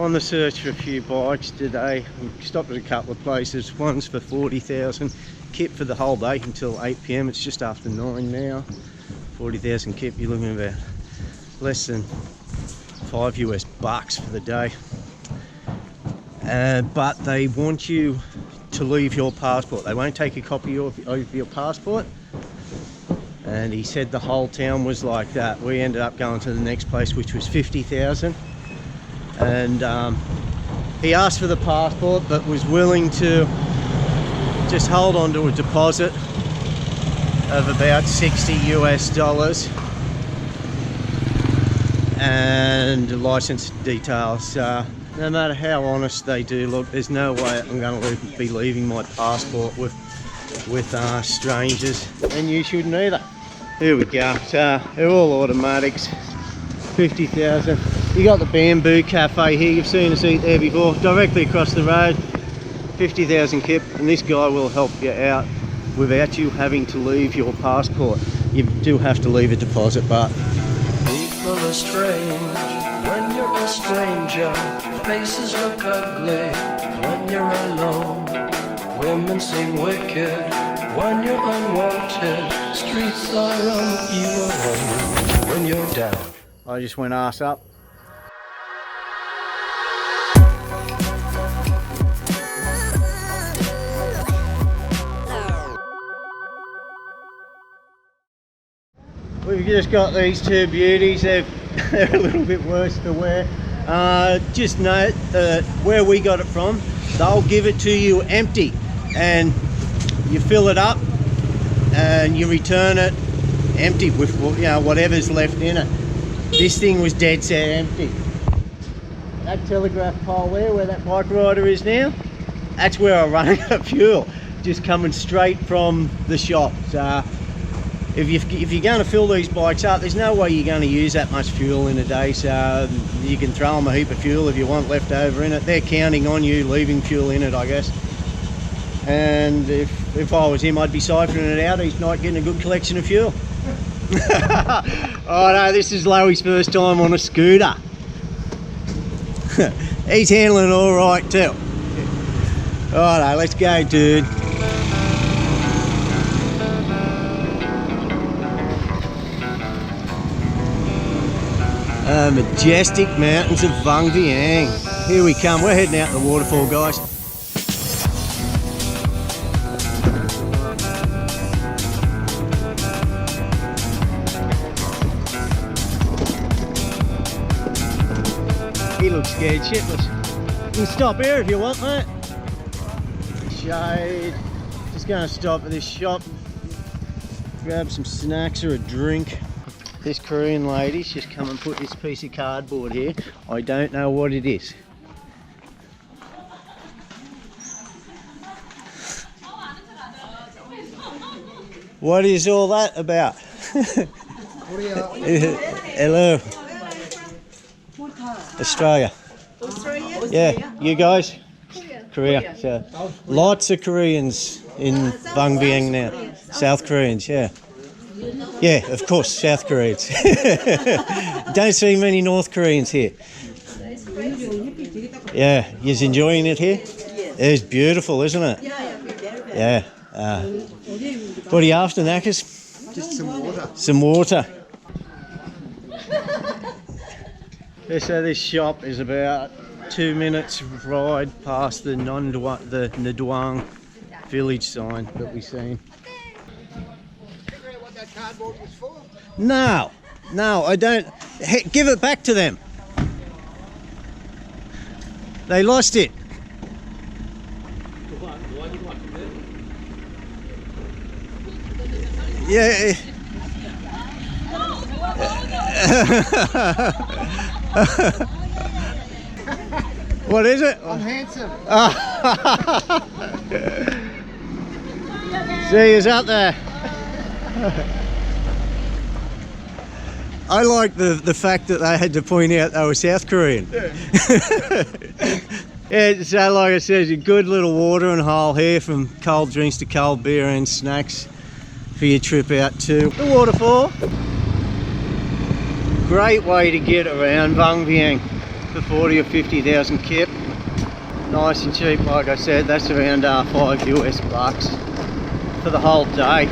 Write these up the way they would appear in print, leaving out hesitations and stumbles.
on the search for a few bikes today. We stopped at a couple of places. One's for 40,000 kit for the whole day until 8 PM. It's just after 9 now. 40,000 kit, you're looking at about less than $5 US for the day. But they want you to leave your passport. They won't take a copy of your passport. And he said the whole town was like that. We ended up going to the next place, which was 50,000. And he asked for the passport, but was willing to just hold on to a deposit of about $60 US and license details. No matter how honest they do look, there's no way I'm going to be leaving my passport with strangers, and you shouldn't either. Here we go. So they're all automatics. 50,000. You got the Bamboo Cafe here. You've seen us eat there before. Directly across the road. 50,000 kip, and this guy will help you out without you having to leave your passport. You do have to leave a deposit, but people are strange when you're a stranger. Faces look ugly when you're alone. Women seem wicked when you're unwanted. Streets are you alone when you're down. I just went arse up. We've just got these two beauties. They're a little bit worse for wear. Just note where we got it from, they'll give it to you empty, and you fill it up and you return it empty with, you know, whatever's left in it. This thing was dead set empty. That telegraph pole there, where that bike rider is now, that's where I run out of fuel, just coming straight from the shop. So if you're going to fill these bikes up, there's no way you're going to use that much fuel in a day, so you can throw them a heap of fuel if you want left over in it. They're counting on you leaving fuel in it, I guess. And if I was him, I'd be siphoning it out each night, getting a good collection of fuel. Oh no, this is Loey's first time on a scooter. He's handling it all right too. Alright, let's go, dude. Majestic mountains of Vang Vieng. Here we come. We're heading out to the waterfall, guys. He looks scared shitless. You can stop here if you want, mate. Shade. Just going to stop at this shop, grab some snacks or a drink. This Korean lady's just come and put this piece of cardboard here. I don't know what it is. What is all that about? Hello. Australia. Australia? Yeah, you guys? Korea. So, lots of Koreans in Vang Vieng now. South Koreans, yeah. Yeah, of course, South Koreans. Don't see many North Koreans here. Yeah, you're enjoying it here? It's beautiful, isn't it? Yeah. What are you after, Knackers? Just some water. Some water. So this shop is about 2 minutes ride past the Nduang village sign that we've seen. What that cardboard was for? No, I don't. Hey, give it back to them. They lost it. Yeah. What is it? I'm handsome. See, he's out there. I like the fact that they had to point out they were South Korean. Yeah, so like I said, a good little watering hole here, from cold drinks to cold beer and snacks for your trip out to the waterfall. Great way to get around Vang Vieng. for 40 or 50,000 kip. Nice and cheap, like I said. That's around $5 US for the whole day.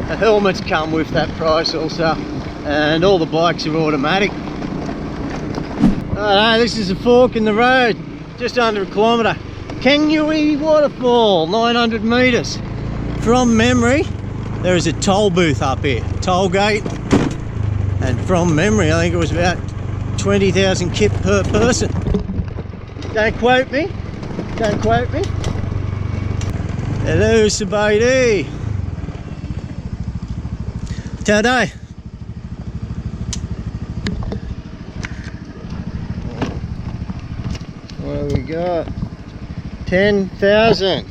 The helmets come with that price also, and all the bikes are automatic. This is a fork in the road, just under a kilometre. Kangaroo waterfall, 900 metres. From memory, there is a toll booth up here, toll gate, and from memory I think it was about 20,000 kip per person. Don't quote me, don't quote me. Hello Sabaidi. Today. What do we got? 10,000.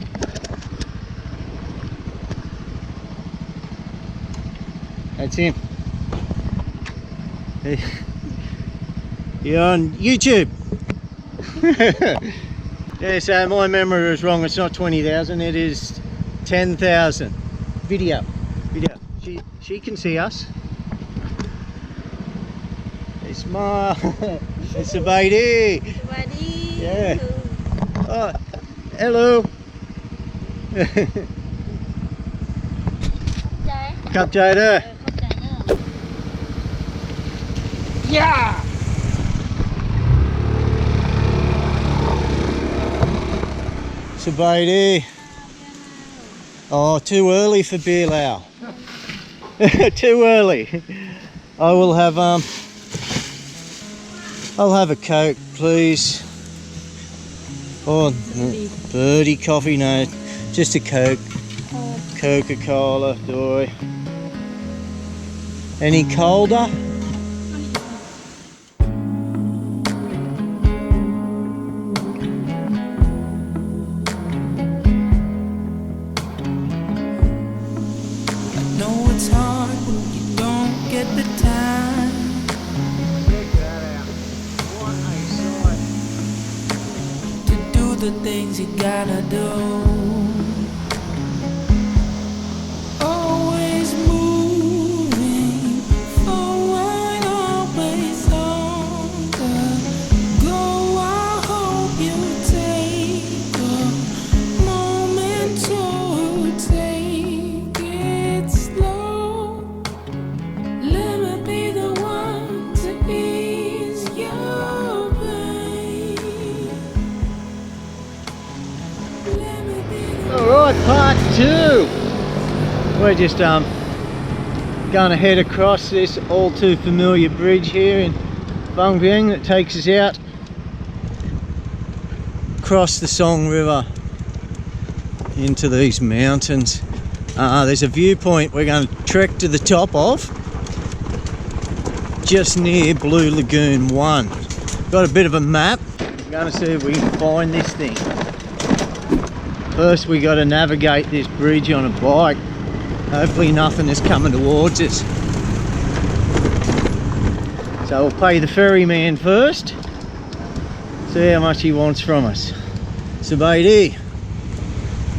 That's him. You're on YouTube. Yeah, so my memory was wrong. It's not 20,000. It is 10,000. Video. She can see us. It's my. It's a baby. Yeah. Oh, hello. Khắp trời đó. Yeah. Sabaidi. Oh, too early for Vieng Laos. Too early. I will have I'll have a Coke, please. Oh, birdie coffee, no, just a Coke. Coca-Cola, doy. Any colder? The things you gotta do. Always moving forward, always on the go. I hope you take a moment to take it slow. Let me be the one to ease your pain. Alright, part 2. We're just going to head across this all too familiar bridge here in Vang Vieng that takes us out across the Song River into these mountains. There's a viewpoint we're going to trek to the top of just near Blue Lagoon 1. Got a bit of a map. We're going to see if we can find this thing. First we got to navigate this bridge on a bike. Hopefully nothing is coming towards us. So we'll pay the ferryman first. See how much he wants from us. Sabaidi.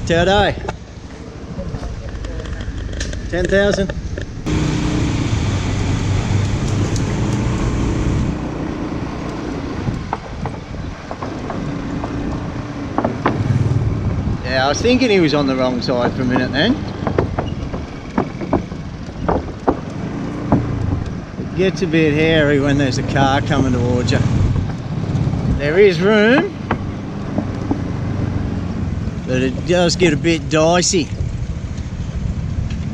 Today. 10,000. Yeah, I was thinking he was on the wrong side for a minute then. It gets a bit hairy when there's a car coming towards you. There is room, but it does get a bit dicey.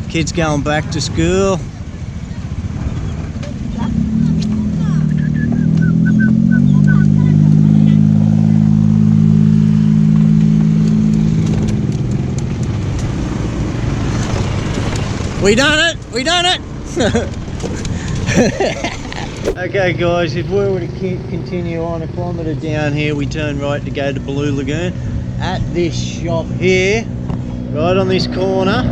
Kids going back to school. We done it! We done it! Okay guys, if we were to continue on a kilometre down here, we turn right to go to Blue Lagoon. At this shop here, right on this corner,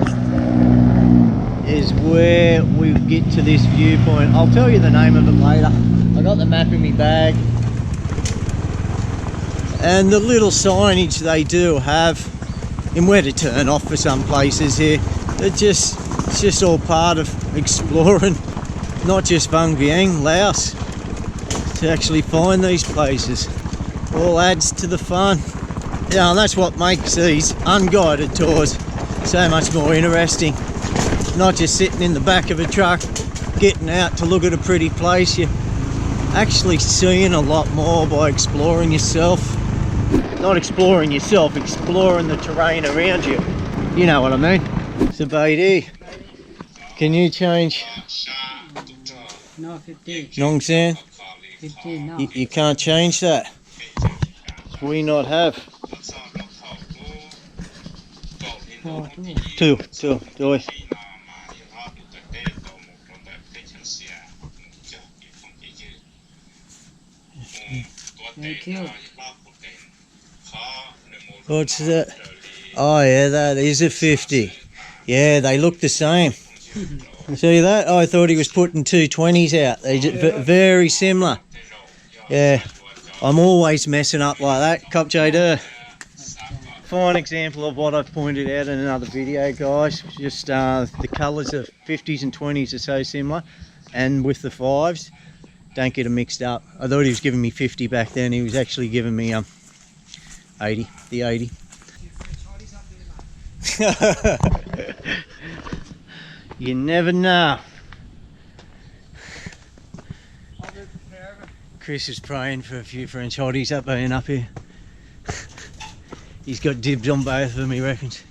is where we get to this viewpoint. I'll tell you the name of it later. I got the map in my bag. And the little signage they do have in where to turn off for some places here. It's just all part of exploring, not just Vang Vieng Laos. to actually find these places. All adds to the fun. Yeah, and that's what makes these unguided tours so much more interesting. Not just sitting in the back of a truck, getting out to look at a pretty place. You're actually seeing a lot more by exploring yourself. Not exploring yourself, exploring the terrain around you. You know what I mean? So, Beatty, can you change? No, 15. Nong San? 15 now. You can't change that. We not have. Two. Thank you. What's that? Oh yeah, that is a 50. Yeah, they look the same. See that? I thought he was putting 220s out. They just very similar. Yeah, I'm always messing up like that. Cop JD. Fine example of what I've pointed out in another video, guys. Just the colours of 50s and 20s are so similar, and with the 5s, don't get them mixed up. I thought he was giving me 50 back then. He was actually giving me 80, the 80. You never know. Chris is praying for a few French hotties up here. He's got dibs on both of them, he reckons.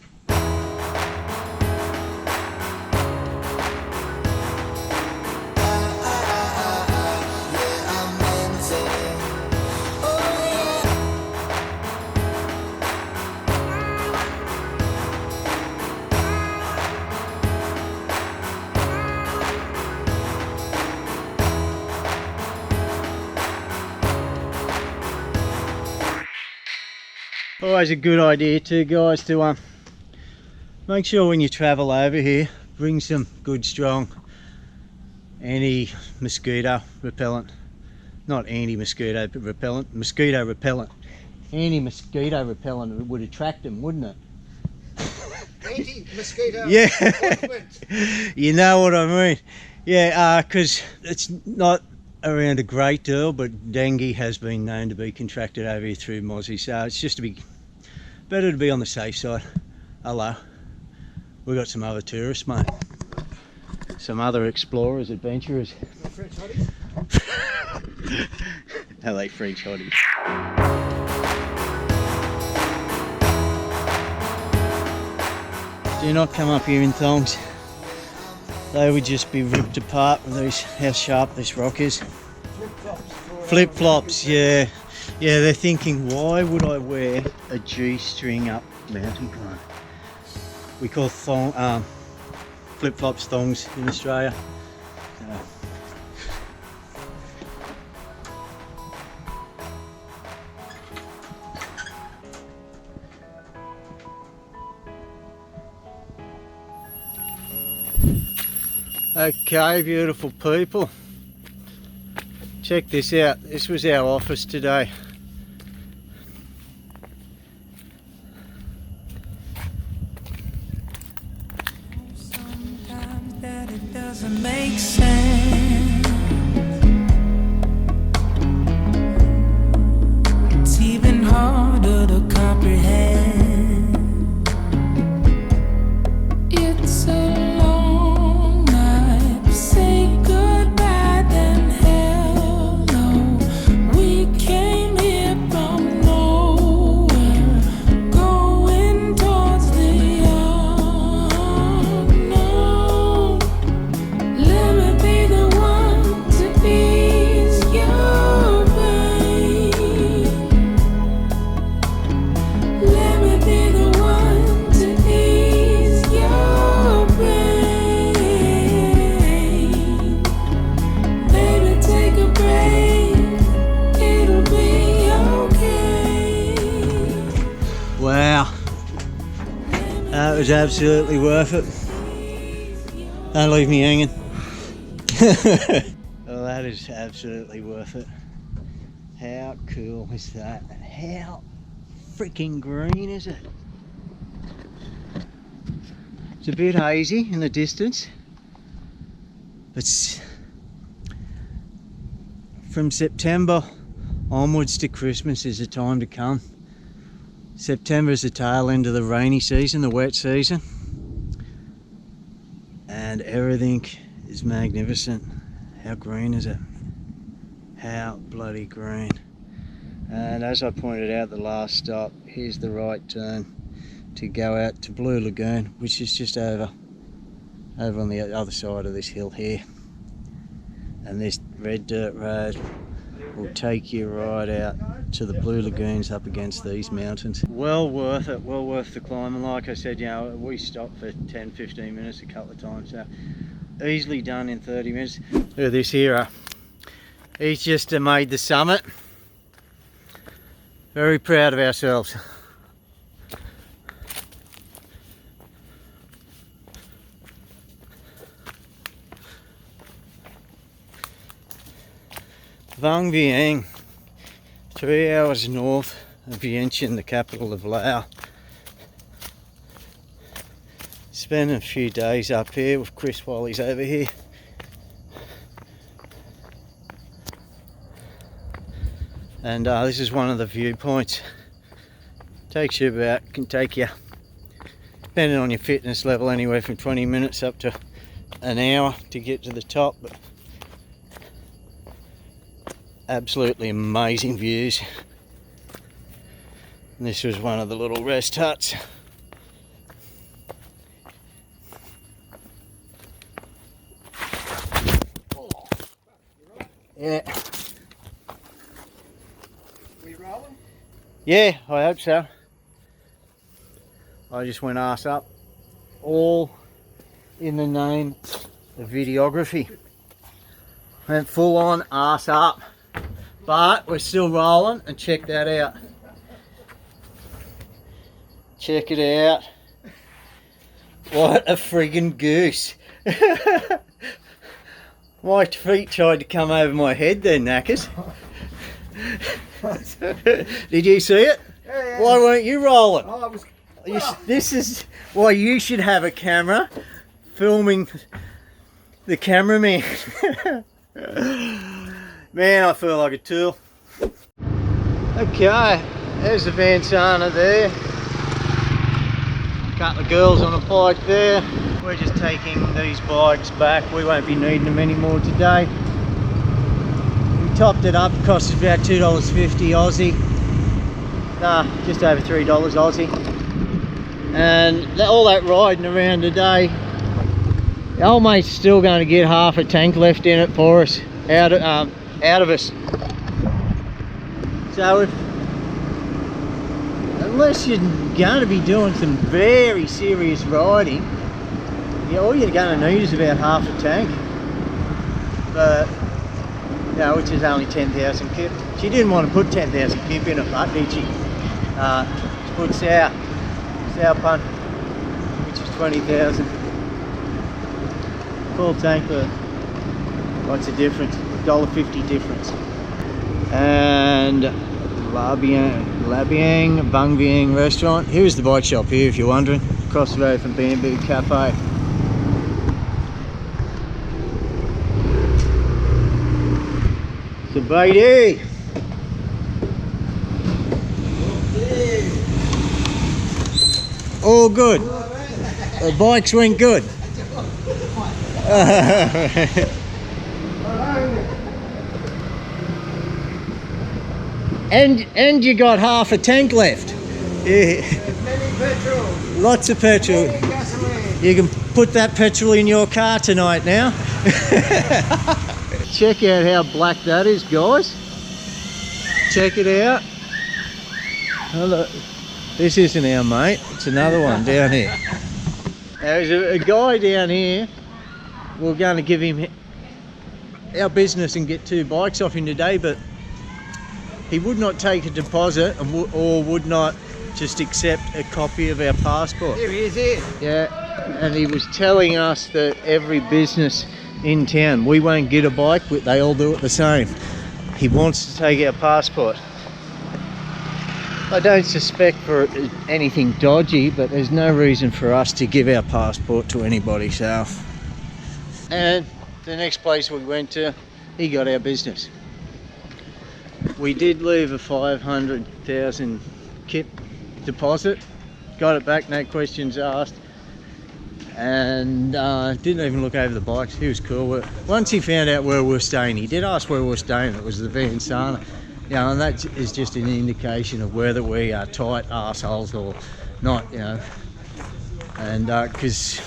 Always a good idea too, guys, to make sure when you travel over here, bring some good strong anti-mosquito repellent. Not anti-mosquito but repellent, mosquito repellent. Anti-mosquito repellent, it would attract them, wouldn't it? Anti-mosquito. Yeah. Ointment. You know what I mean. Yeah, because it's not around a great deal, but dengue has been known to be contracted over here through mozzie, so it's just better to be on the safe side. Hello, we got some other tourists, mate, some other explorers, adventurers. French hotties. LA French hotties. Do not come up here in thongs. They would just be ripped apart with these, how sharp this rock is. Flip-flops, yeah. Yeah, they're thinking, why would I wear a G-string up mountain climb? We call flip-flops thongs in Australia. Okay, beautiful people. Check this out. This was our office today. Sometimes that it doesn't make sense. It's even harder to comprehend. It's a long night. Say goodbye, then hello. We came here from nowhere, going towards the unknown. Let me be the one to ease your pain. Let me be the one to ease your pain. Baby, take a break, it'll be okay. Wow, that was absolutely worth it. Don't leave me hanging. Well, that is absolutely worth it. How cool is that? And how freaking green is it? It's a bit hazy in the distance, but from September onwards to Christmas is the time to come. September is the tail end of the rainy season, the wet season, and everything is magnificent. How green is it? How bloody green. And as I pointed out, the last stop, here's the right turn to go out to Blue Lagoon, which is just over on the other side of this hill here. And this red dirt road will take you right out to the Blue Lagoons up against these mountains. Well worth it, well worth the climb. And like I said, you know, we stopped for 10-15 minutes a couple of times, so easily done in 30 minutes. Look at this hero. He's just made the summit. Very proud of ourselves. Vang Vieng, 3 hours north of Vientiane, the capital of Laos. Spent a few days up here with Chris while he's over here. And this is one of the viewpoints. Takes you about, can take you, depending on your fitness level, anywhere from 20 minutes up to an hour to get to the top. But absolutely amazing views. And this was one of the little rest huts. Yeah. We rolling? Yeah, I hope so. I just went arse up, all in the name of videography. Went full on arse up, but we're still rolling, and check that out. Check it out. What a friggin' goose. My feet tried to come over my head there, knackers. Did you see it? Yeah. Why weren't you rolling? Oh, I was... This is why you should have a camera filming the cameraman. Man, I feel like a tool. Okay, there's the Vientiane there. A couple of girls on a bike there. We're just taking these bikes back. We won't be needing them anymore today. We topped it up, cost us about $2.50 Aussie. Nah, just over $3 Aussie. And all that riding around today, the old mate's still going to get half a tank left in it for us, out of us. So unless you're going to be doing some very serious riding, all you're going to need is about half a tank. But no, which is only 10,000 kip. She didn't want to put 10,000 kip in a butt, did she? She put sour pun, which is 20,000. Full tank, but what's the difference? $1.50 difference. And Vang Vieng restaurant. Here's the bike shop here, if you're wondering. Across the road from Bamboo Cafe. So baby, all good. The bikes went good. and you got half a tank left. Yeah. Plenty petrol. Lots of petrol. Plenty gasoline. You can put that petrol in your car tonight now. Check out how black that is, guys. Check it out. Hello. This isn't our mate, it's another one down here. There's a guy down here. We're going to give him our business and get 2 bikes off him today, but he would not take a deposit or would not just accept a copy of our passport. Here he is here. Yeah, and he was telling us that every business in town, we won't get a bike, but they all do it the same. He wants to take our passport. I don't suspect for anything dodgy, but there's no reason for us to give our passport to anybody, so. And the next place we went to, he got our business. we did leave a 500,000 kit deposit. Got it back, no questions asked. And didn't even look over the bikes. He was cool. Once he found out where we were staying, he did ask where we were staying. It was the Vientiane. You know, and that is just an indication of whether we are tight assholes or not, you know. And because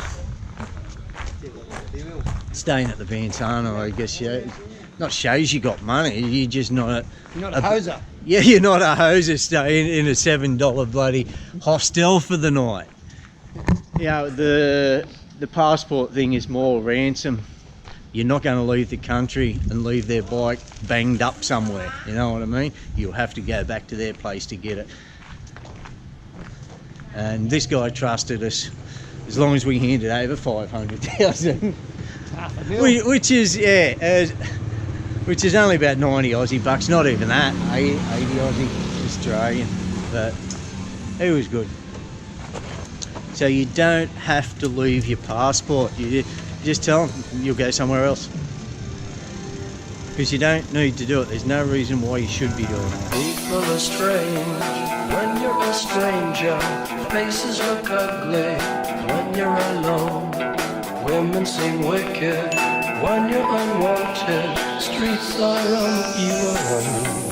staying at the Vientiane, I guess, not shows you got money. You're just not You're not a hoser. Yeah, you're not a hoser staying in a $7 bloody hostel for the night. You know, the passport thing is more ransom. You're not going to leave the country and leave their bike banged up somewhere, you know what I mean? You'll have to go back to their place to get it. And this guy trusted us as long as we handed over 500,000. Which is, which is only about 90 Aussie bucks, not even that, 80 Aussie Australian, but it was good. So you don't have to leave your passport. You just tell them you'll go somewhere else. Because you don't need to do it. There's no reason why you should be doing it. People are strange when you're a stranger. Faces look ugly when you're alone. Women seem wicked when you're unwanted. Streets are on you alone.